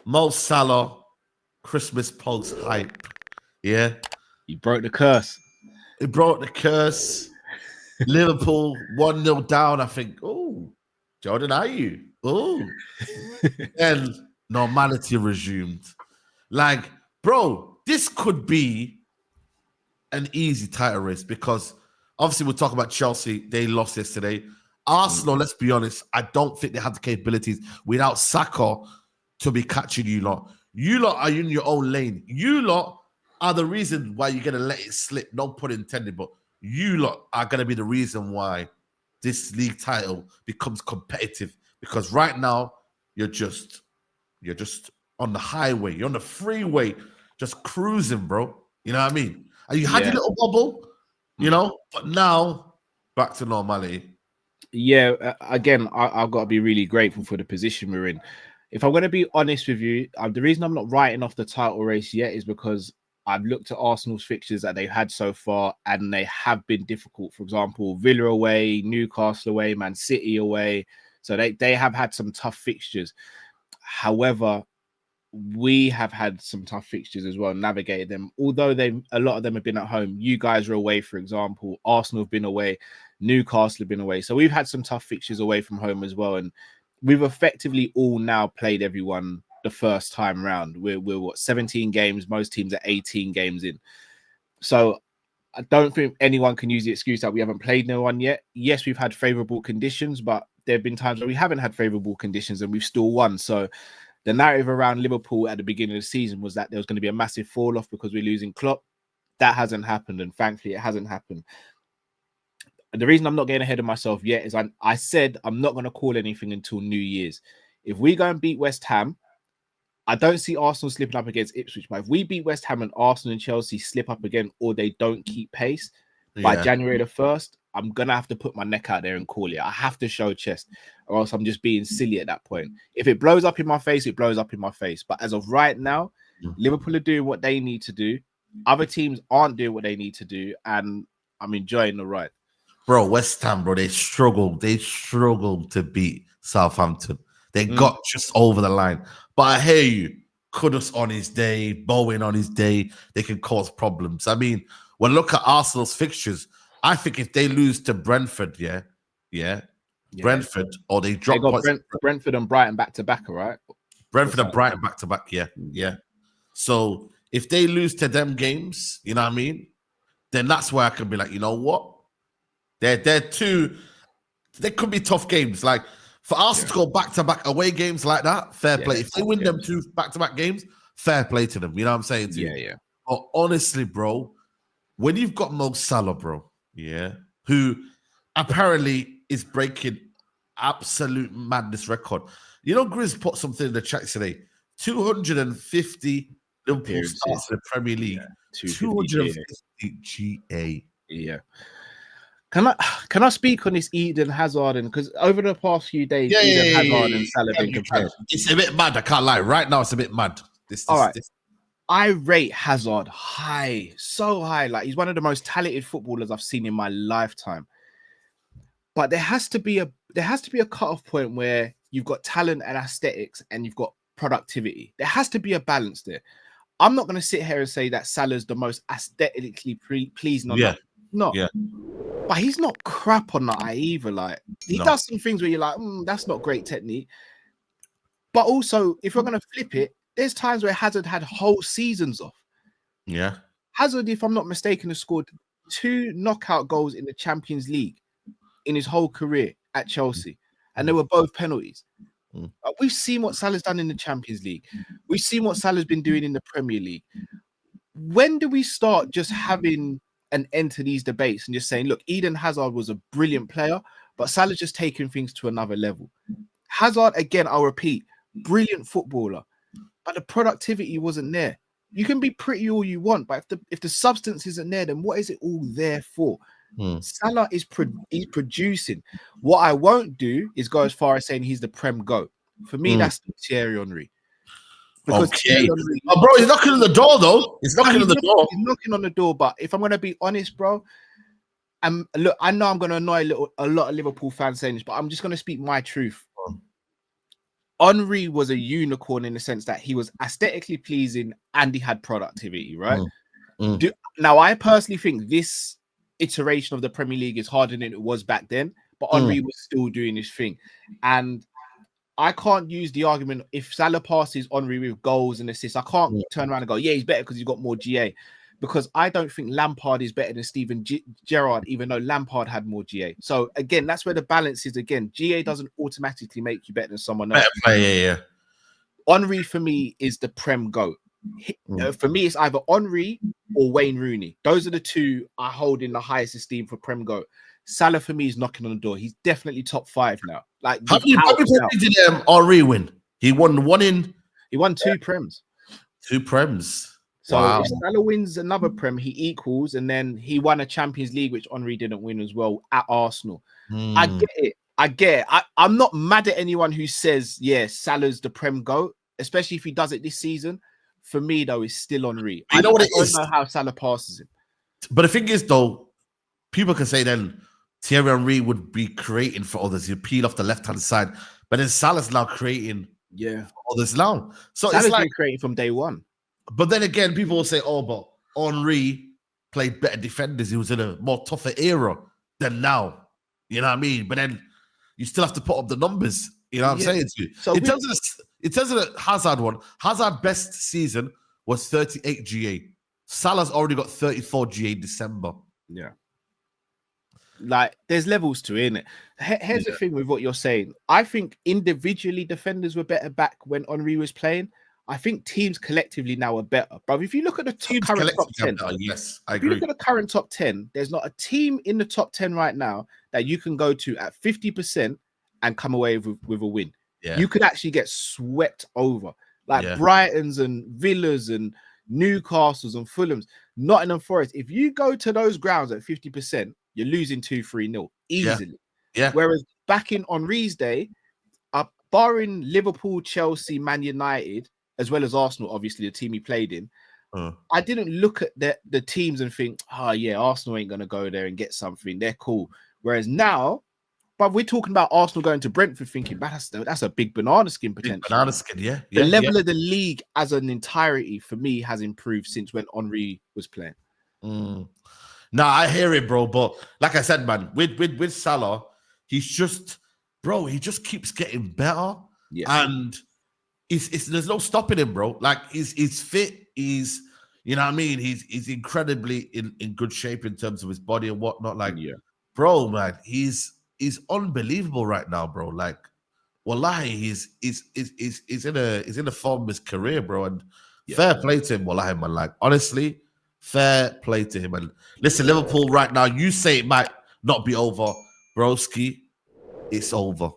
Mo Salah, Christmas post hype. Yeah. He broke the curse. It brought the curse. Liverpool 1-0 down. I think, oh, Jordan, are you? Oh. And normality resumed. Like, bro, this could be an easy title race because obviously we'll talk about Chelsea. They lost yesterday. Arsenal, let's be honest, I don't think they have the capabilities without Saka to be catching you lot. You lot are in your own lane. You lot are the reason why you're going to let it slip. No pun intended, but you lot are going to be the reason why this league title becomes competitive because right now you're just on the highway. You're on the freeway, just cruising, bro. You know what I mean? And you had your little bubble, you know, but now back to normality. Yeah, again, I've got to be really grateful for the position we're in. If I'm going to be honest with you, the reason I'm not writing off the title race yet is because I've looked at Arsenal's fixtures that they've had so far, and they have been difficult. For example, Villa away, Newcastle away, Man City away. So they have had some tough fixtures. However, we have had some tough fixtures as well, navigated them. Although a lot of them have been at home. You guys are away, for example. Arsenal have been away. Newcastle have been away. So we've had some tough fixtures away from home as well. And we've effectively all now played everyone the first time round. We're what, 17 games? Most teams are 18 games in. So I don't think anyone can use the excuse that we haven't played no one yet. Yes, we've had favourable conditions, but there have been times where we haven't had favourable conditions and we've still won. So the narrative around Liverpool at the beginning of the season was that there was going to be a massive fall off because we're losing Klopp. That hasn't happened, and thankfully it hasn't happened. The reason I'm not getting ahead of myself yet is I said I'm not going to call anything until New Year's. If we go and beat West Ham, I don't see Arsenal slipping up against Ipswich. But if we beat West Ham and Arsenal and Chelsea slip up again, or they don't keep pace by January the 1st, I'm going to have to put my neck out there and call it. I have to show chest, or else I'm just being silly at that point. If it blows up in my face, it blows up in my face. But as of right now, Liverpool are doing what they need to do. Other teams aren't doing what they need to do, and I'm enjoying the ride. Bro, West Ham, bro, they struggled. They struggled to beat Southampton. They got just over the line. But I hear you. Kudus on his day, Bowen on his day, they can cause problems. I mean, when look at Arsenal's fixtures, I think if they lose to Brentford, Brentford, or they drop points. Brentford and Brighton back to back, right? Brentford and Brighton back to back, yeah. So if they lose to them games, you know what I mean? Then that's where I can be like, you know what? They're two. They could be tough games. Like for us to go back to back away games like that, fair play. If they win them 2 back to back games, fair play to them. You know what I'm saying? To you? Yeah. But honestly, bro, when you've got Mo Salah, bro, who apparently is breaking absolute madness record. You know, Grizz put something in the chat today. 250 Liverpool starts in the Premier League. 250 GA. Yeah. Can I speak on this Eden Hazard? And because over the past few days, Eden Hazard and Salah been compared. It's a bit mad. I can't lie. Right now, it's a bit mad. All right. I rate Hazard high, so high. Like he's one of the most talented footballers I've seen in my lifetime. But there has to be a cutoff point where you've got talent and aesthetics, and you've got productivity. There has to be a balance there. I'm not going to sit here and say that Salah's the most aesthetically pleasing. But he's not crap on that either. Like he does some things where you're like, that's not great technique. But also, if you're going to flip it, there's times where Hazard had whole seasons off. Yeah. Hazard, if I'm not mistaken, has scored 2 knockout goals in the Champions League in his whole career at Chelsea. And they were both penalties. We've seen what Salah's done in the Champions League. We've seen what Salah's been doing in the Premier League. When do we start just having an end to these debates and just saying, look, Eden Hazard was a brilliant player, but Salah's just taking things to another level. Hazard, again, I'll repeat, brilliant footballer, but the productivity wasn't there. You can be pretty all you want, but if the substance isn't there, then what is it all there for? Salah is he's producing. What I won't do is go as far as saying he's the Prem GOAT. For me, that's Thierry Henry. Because Henry, bro, he's knocking on the door, though. He's knocking on the door. He's knocking on the door. But if I'm going to be honest, bro, look, I know I'm going to annoy a lot of Liverpool fans saying this, but I'm just going to speak my truth. Henry was a unicorn in the sense that he was aesthetically pleasing and he had productivity, right? Now, I personally think this iteration of the Premier League is harder than it was back then, but Henry was still doing his thing. And I can't use the argument if Salah passes Henry with goals and assists. I can't turn around and go, yeah, he's better because he's got more GA. Because I don't think Lampard is better than Steven Gerrard, even though Lampard had more GA. So again, that's where the balance is. Again, GA doesn't automatically make you better than someone else. Henry for me is the Prem GOAT. For me, it's either Henry or Wayne Rooney. Those are the two I hold in the highest esteem for Prem GOAT. Salah for me is knocking on the door. He's definitely top 5 now. Like, how many did Henry win? He won two Prems. 2 Prems. So if Salah wins another Prem, he equals, and then he won a Champions League, which Henry didn't win as well at Arsenal. I get it. I'm not mad at anyone who says, yeah, Salah's the Prem GOAT, especially if he does it this season. For me, though, it's still Henry. I don't know how Salah passes him. But the thing is, though, people can say then Thierry Henry would be creating for others. He'd peel off the left-hand side. But then Salah's now creating for others now. So Salah's it's like been creating from day one. But then again, people will say, oh, but Henry played better defenders. He was in a more tougher era than now. You know what I mean? But then you still have to put up the numbers. You know what I'm saying to you? So in terms of the Hazard one, Hazard's best season was 38 GA. Salah's already got 34 GA in December. Yeah. Like, there's levels to it, innit? Here's the thing with what you're saying. I think individually defenders were better back when Henry was playing. I think teams collectively now are better. But if you look at the current top 10, yes, I agree. If you look at the current top 10, there's not a team in the top 10 right now that you can go to at 50% and come away with a win. Yeah. You could actually get swept over. Like Brightons and Villas and Newcastles and Fulhams, Nottingham Forest. If you go to those grounds at 50%, you're losing 2-3-0 easily. Yeah. Whereas back in Henry's day, barring Liverpool, Chelsea, Man United, as well as Arsenal, obviously the team he played in, I didn't look at the teams and think, oh yeah, Arsenal ain't going to go there and get something. They're cool. Whereas now, but we're talking about Arsenal going to Brentford thinking, that's a big banana skin potential. Banana skin, yeah. The level of the league as an entirety for me has improved since when Henry was playing. No, I hear it, bro. But like I said, man, with Salah, he just keeps getting better. Yeah. And there's no stopping him, bro. Like he's fit. He's, you know what I mean? He's incredibly in good shape in terms of his body and whatnot. Like, bro, man, he's unbelievable right now, bro. Like, wallahi, he's in a form of his career, bro. And fair play to him, wallahi, man. Like, honestly, fair play to him. And listen, Liverpool right now, you say it might not be over, broski. It's over.